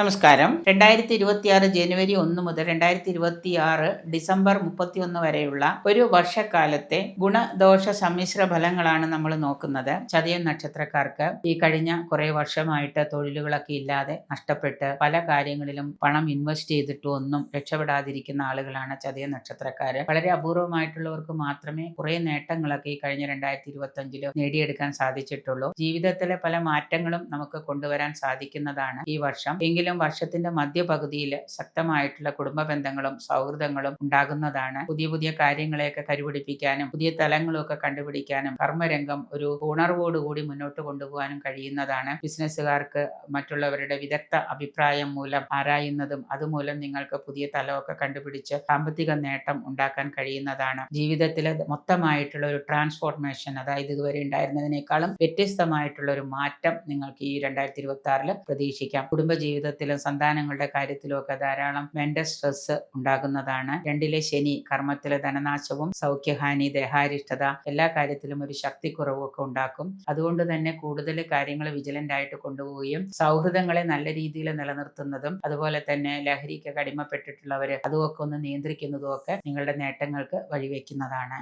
നമസ്കാരം. 2026 ജനുവരി 1 മുതൽ 2026 ഡിസംബർ 31 വരെയുള്ള ഒരു വർഷക്കാലത്തെ ഗുണദോഷ സമ്മിശ്ര ഫലങ്ങളാണ് നമ്മൾ നോക്കുന്നത്. ചതയം നക്ഷത്രക്കാർക്ക് ഈ കഴിഞ്ഞ കുറെ വർഷമായിട്ട് തൊഴിലുകളൊക്കെ ഇല്ലാതെ നഷ്ടപ്പെട്ട് പല കാര്യങ്ങളിലും പണം ഇൻവെസ്റ്റ് ചെയ്തിട്ടും ഒന്നും രക്ഷപ്പെടാതിരിക്കുന്ന ആളുകളാണ് ചതയം നക്ഷത്രക്കാര്. വളരെ അപൂർവമായിട്ടുള്ളവർക്ക് മാത്രമേ കുറെ നേട്ടങ്ങളൊക്കെ ഈ കഴിഞ്ഞ 2025 നേടിയെടുക്കാൻ സാധിച്ചിട്ടുള്ളൂ. ജീവിതത്തിലെ പല മാറ്റങ്ങളും നമുക്ക് കൊണ്ടുവരാൻ സാധിക്കുന്നതാണ് ഈ വർഷം. എങ്കിലും വർഷത്തിന്റെ മധ്യപകുതിയിൽ ശക്തമായിട്ടുള്ള കുടുംബ ബന്ധങ്ങളും സൗഹൃദങ്ങളും ഉണ്ടാകുന്നതാണ്. പുതിയ പുതിയ കാര്യങ്ങളെയൊക്കെ കരുപിടിപ്പിക്കാനും പുതിയ തലങ്ങളൊക്കെ കണ്ടുപിടിക്കാനും കർമ്മരംഗം ഒരു ഉണർവോടുകൂടി മുന്നോട്ട് കൊണ്ടുപോകാനും കഴിയുന്നതാണ്. ബിസിനസ്സുകാർക്ക് മറ്റുള്ളവരുടെ വിദഗ്ധ അഭിപ്രായം മൂലം ആരായുന്നതും അതുമൂലം നിങ്ങൾക്ക് പുതിയ തലമൊക്കെ കണ്ടുപിടിച്ച് സാമ്പത്തിക നേട്ടം ഉണ്ടാക്കാൻ കഴിയുന്നതാണ്. ജീവിതത്തിലെ മൊത്തമായിട്ടുള്ള ഒരു ട്രാൻസ്ഫോർമേഷൻ, അതായത് ഇതുവരെ ഉണ്ടായിരുന്നതിനേക്കാളും വ്യത്യസ്തമായിട്ടുള്ള ഒരു മാറ്റം നിങ്ങൾക്ക് ഈ 2026 പ്രതീക്ഷിക്കാം. കുടുംബജീവിതത്തിലും സന്താനങ്ങളുടെ കാര്യത്തിലും ഒക്കെ ധാരാളം മെന്റൽ സ്ട്രെസ് ഉണ്ടാകുന്നതാണ്. 2ലെ ശനി കർമ്മത്തിലെ ധനനാശവും സൗഖ്യഹാനി, ദേഹാരിഷ്ടത, എല്ലാ കാര്യത്തിലും ഒരു ശക്തിക്കുറവും ഒക്കെ ഉണ്ടാക്കും. അതുകൊണ്ട് തന്നെ കൂടുതൽ കാര്യങ്ങൾ വിജിലന്റ് ആയിട്ട് കൊണ്ടുപോവുകയും സൗഹൃദങ്ങളെ നല്ല രീതിയിൽ നിലനിർത്തുന്നതും അതുപോലെ തന്നെ ലഹരിക്ക് അടിമപ്പെട്ടിട്ടുള്ളവര് അതുമൊക്കെ ഒന്ന് നിയന്ത്രിക്കുന്നതും ഒക്കെ നിങ്ങളുടെ നേട്ടങ്ങൾക്ക് വഴിവെക്കുന്നതാണ്.